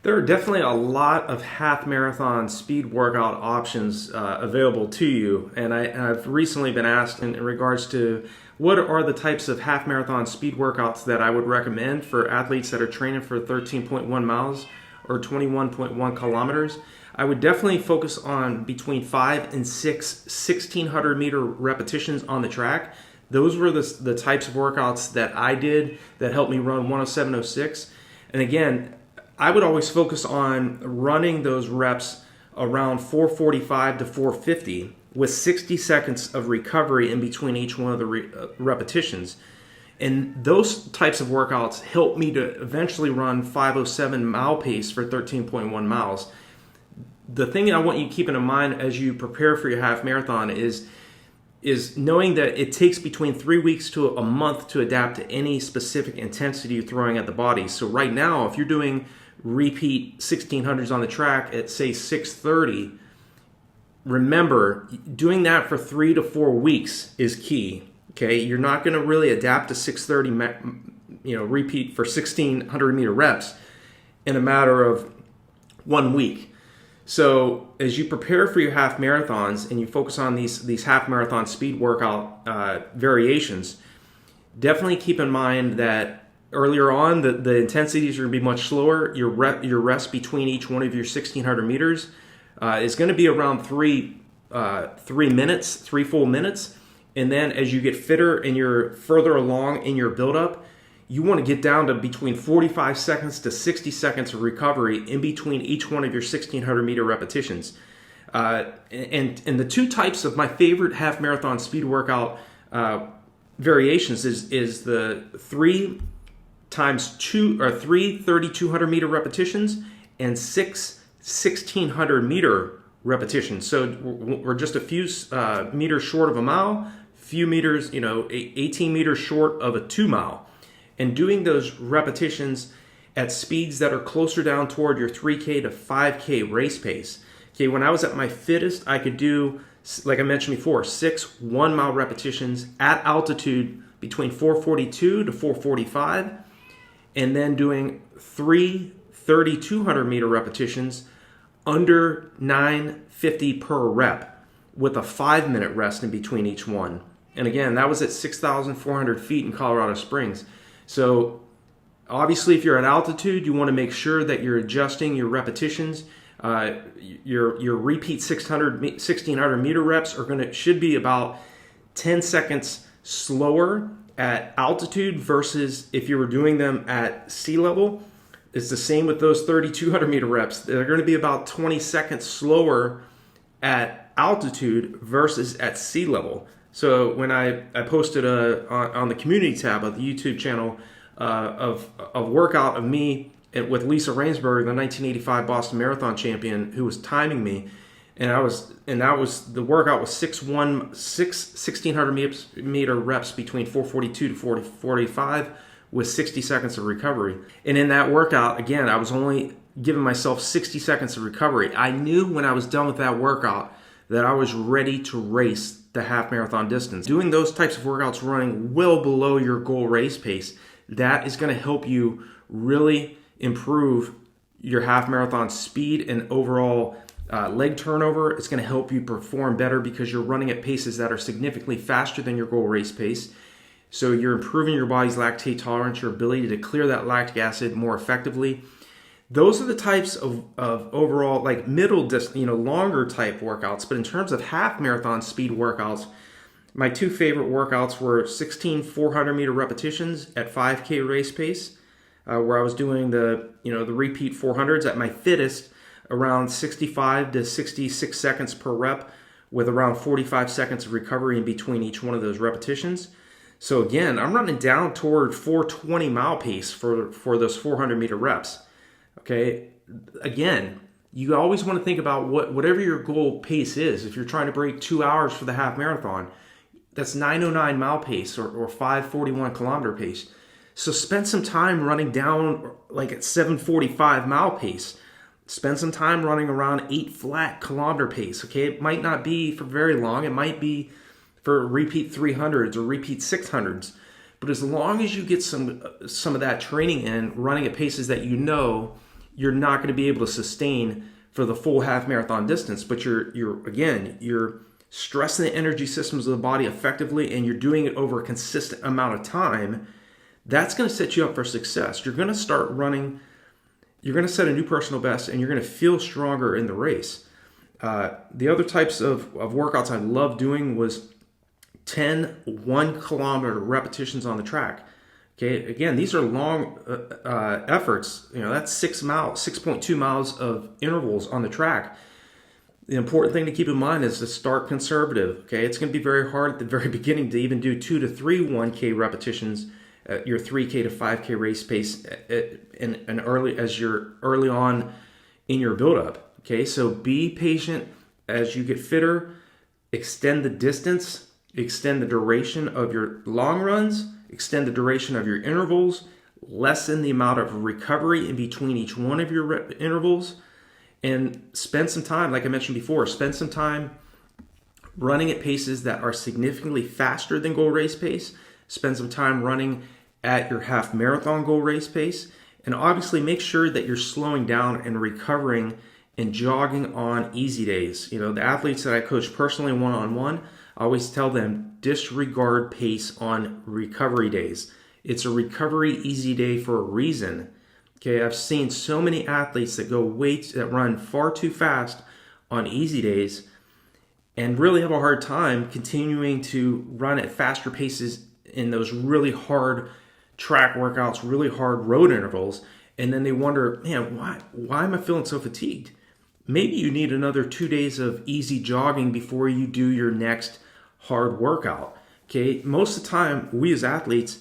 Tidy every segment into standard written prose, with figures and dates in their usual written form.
There are definitely a lot of half marathon speed workout options available to you, and I've recently been asked in regards to what are the types of half marathon speed workouts that I would recommend for athletes that are training for 13.1 miles or 21.1 kilometers. I would definitely focus on between 5 and 6 1600 meter repetitions on the track. Those were the types of workouts that I did that helped me run 107.06. And again, I would always focus on running those reps around 445 to 450 with 60 seconds of recovery in between each one of the repetitions. And those types of workouts helped me to eventually run 507 mile pace for 13.1 miles. The thing I want you keeping in mind as you prepare for your half marathon is knowing that it takes between 3 weeks to a month to adapt to any specific intensity you're throwing at the body. So right now, if you're doing repeat 1600s on the track at say 630, remember doing that for 3 to 4 weeks is key. Okay, you're not going to really adapt to 630, repeat for 1600 meter reps in a matter of 1 week. So as you prepare for your half marathons and you focus on these half marathon speed workout variations, definitely keep in mind that earlier on the intensities are going to be much slower. Your rest between each one of your 1600 meters is going to be around 3 minutes, 3 full minutes. And then as you get fitter and you're further along in your buildup, you want to get down to between 45 seconds to 60 seconds of recovery in between each one of your 1600 meter repetitions. And the two types of my favorite half marathon speed workout variations is the 3 times 2 or 3 3,200 meter repetitions and 6 1,600 meter repetitions. So we're just a few meters short of a mile, few meters, 18 meters short of a 2 mile. And doing those repetitions at speeds that are closer down toward your 3K to 5K race pace. Okay, when I was at my fittest, I could do, like I mentioned before, 6 1-mile repetitions at altitude between 442 to 445, and then doing 3 3,200 meter repetitions under 950 per rep with a 5-minute rest in between each one. And again, that was at 6,400 feet in Colorado Springs. So obviously, if you're at altitude, you want to make sure that you're adjusting your repetitions. Your repeat 1600 meter reps should be about 10 seconds slower at altitude versus if you were doing them at sea level. It's the same with those 3,200 meter reps. They're going to be about 20 seconds slower at altitude versus at sea level. So when I posted on the community tab of the YouTube channel of a workout of me with Lisa Rainsberg, the 1985 Boston Marathon champion, who was timing me, and the workout was 1,600 meter reps between 442 to 445 with 60 seconds of recovery. And in that workout, again, I was only giving myself 60 seconds of recovery. I knew when I was done with that workout that I was ready to race the half marathon distance. Doing those types of workouts running well below your goal race pace, that is going to help you really improve your half marathon speed and overall leg turnover. It's going to help you perform better because you're running at paces that are significantly faster than your goal race pace. So you're improving your body's lactate tolerance, your ability to clear that lactic acid more effectively. Those are the types of overall, like middle distance, longer type workouts. But in terms of half marathon speed workouts, my two favorite workouts were 16 400 meter repetitions at 5K race pace, where I was doing the repeat 400s at my fittest, around 65 to 66 seconds per rep, with around 45 seconds of recovery in between each one of those repetitions. So again, I'm running down toward 420 mile pace for those 400 meter reps. Okay, again, you always want to think about whatever your goal pace is. If you're trying to break 2 hours for the half marathon, that's 909 mile pace or 541 kilometer pace. So spend some time running down like at 745 mile pace. Spend some time running around 8 flat kilometer pace. Okay, it might not be for very long. It might be for repeat 300s or repeat 600s. But as long as you get some of that training in, running at paces that you're not going to be able to sustain for the full half marathon distance. But you're stressing the energy systems of the body effectively, and you're doing it over a consistent amount of time. That's going to set you up for success. You're going to start running. You're going to set a new personal best, and you're going to feel stronger in the race. The other types of workouts I love doing was 10 1-kilometer repetitions on the track. Okay, again, these are long efforts. That's 6.2 miles of intervals on the track. The important thing to keep in mind is to start conservative. Okay, it's going to be very hard at the very beginning to even do 2 to 3 1K repetitions at your 3K to 5K race pace as you're early on in your buildup. Okay, so be patient as you get fitter. Extend the distance. Extend the duration of your long runs, extend the duration of your intervals, lessen the amount of recovery in between each one of your intervals, and spend some time, like I mentioned before, spend some time running at paces that are significantly faster than goal race pace. Spend some time running at your half marathon goal race pace, and obviously make sure that you're slowing down and recovering and jogging on easy days. The athletes that I coach personally one-on-one, I always tell them, disregard pace on recovery days. It's a recovery easy day for a reason. Okay, I've seen so many athletes that run far too fast on easy days and really have a hard time continuing to run at faster paces in those really hard track workouts, really hard road intervals. And then they wonder, man, why am I feeling so fatigued? Maybe you need another 2 days of easy jogging before you do your next hard workout. Okay, most of the time, we as athletes,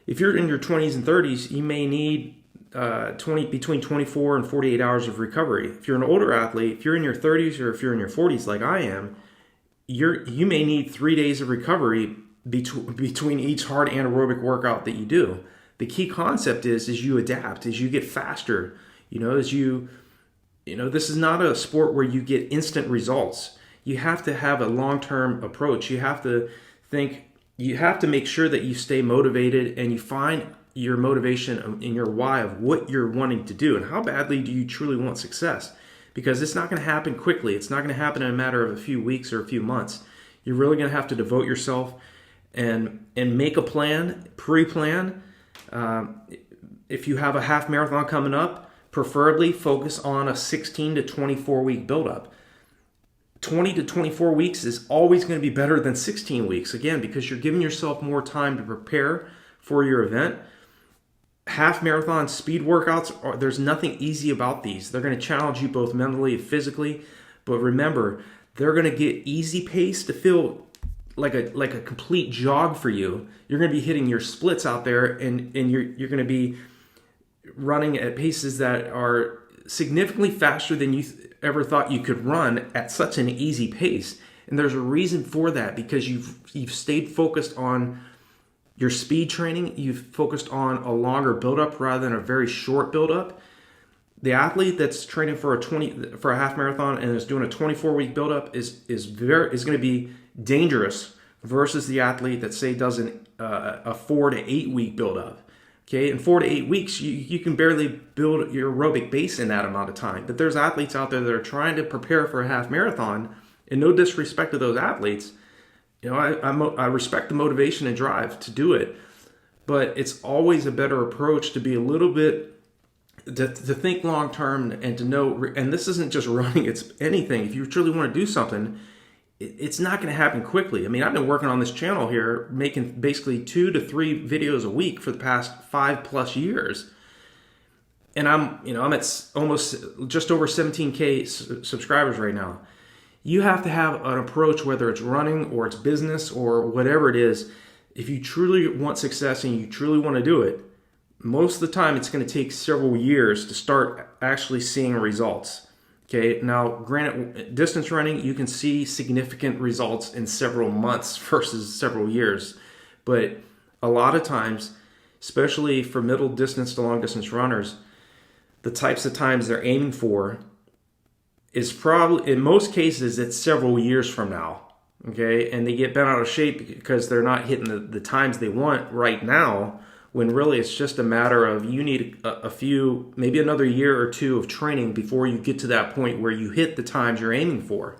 if you're in your 20s and 30s, you may need between 24 and 48 hours of recovery. If you're an older athlete, if you're in your 30s or if you're in your 40s like I am, you may need 3 days of recovery between each hard anaerobic workout that you do. The key concept is you adapt, as you get faster. This is not a sport where you get instant results. You have to have a long-term approach. You have to make sure that you stay motivated and you find your motivation and your why of what you're wanting to do and how badly do you truly want success. Because it's not going to happen quickly. It's not going to happen in a matter of a few weeks or a few months. You're really going to have to devote yourself and make a plan, pre-plan. If you have a half marathon coming up, preferably focus on a 16 to 24 week buildup. 20 to 24 weeks is always going to be better than 16 weeks, again, because you're giving yourself more time to prepare for your event. Half marathon speed workouts, there's nothing easy about these. They're going to challenge you both mentally and physically, but remember, they're going to get easy pace to feel like a complete jog for you. You're going to be hitting your splits out there, and you're going to be running at paces that are significantly faster than you ever thought you could run at such an easy pace. And there's a reason for that, because you've stayed focused on your speed training. You've focused on a longer buildup rather than a very short buildup. The athlete that's training for a half marathon and is doing a 24-week buildup is going to be dangerous versus the athlete that, say, does a 4 to 8 week buildup. Okay, in 4 to 8 weeks, you can barely build your aerobic base in that amount of time. But there's athletes out there that are trying to prepare for a half marathon, and no disrespect to those athletes, I respect the motivation and drive to do it, but it's always a better approach to be a little bit to think long term and to know. And this isn't just running; it's anything. If you truly want to do something, it's not going to happen quickly. I mean, I've been working on this channel here, making basically 2 to 3 videos a week for the past 5+ years. And I'm at almost just over 17K subscribers right now. You have to have an approach, whether it's running or it's business or whatever it is. If you truly want success and you truly want to do it, most of the time it's going to take several years to start actually seeing results. Okay, now granted, distance running, you can see significant results in several months versus several years. But a lot of times, especially for middle distance to long distance runners, the types of times they're aiming for is probably, in most cases, it's several years from now. Okay, and they get bent out of shape because they're not hitting the times they want right now, when really it's just a matter of you need a few, maybe another year or two of training before you get to that point where you hit the times you're aiming for.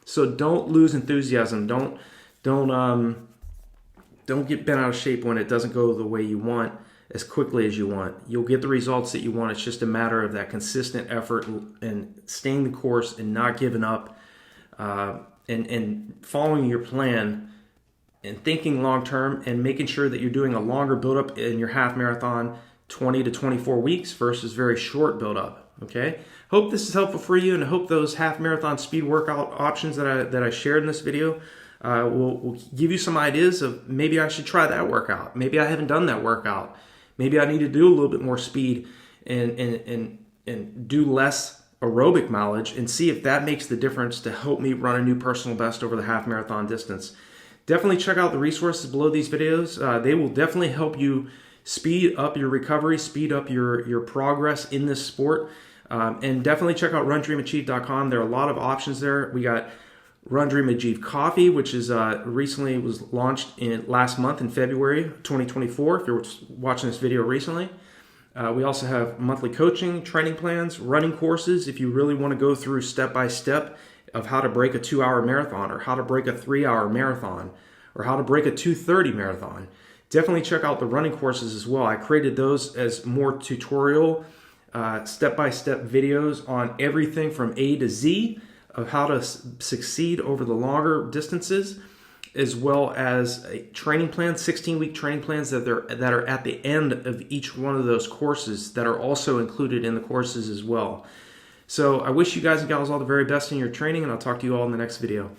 So don't lose enthusiasm. Don't get bent out of shape when it doesn't go the way you want as quickly as you want. You'll get the results that you want. It's just a matter of that consistent effort and staying the course and not giving up, and following your plan and thinking long term and making sure that you're doing a longer buildup in your half marathon, 20 to 24 weeks versus very short buildup. Okay. Hope this is helpful for you, and I hope those half marathon speed workout options that I shared in this video will give you some ideas of maybe I should try that workout. Maybe I haven't done that workout. Maybe I need to do a little bit more speed and do less aerobic mileage and see if that makes the difference to help me run a new personal best over the half marathon distance. Definitely check out the resources below these videos. They will definitely help you speed up your recovery, speed up your progress in this sport. And definitely check out RunDreamAchieve.com. There are a lot of options there. We got RunDreamAchieve Coffee, which is recently was launched last month in February 2024, if you're watching this video recently. We also have monthly coaching, training plans, running courses if you really want to go through step-by-step of how to break a 2-hour marathon, or how to break a 3-hour marathon, or how to break a 2:30 marathon. Definitely check out the running courses as well. I created those as more tutorial, step-by-step videos on everything from A to Z of how to succeed over the longer distances, as well as a training plan, 16-week training plans that are at the end of each one of those courses that are also included in the courses as well. So I wish you guys and gals all the very best in your training, and I'll talk to you all in the next video.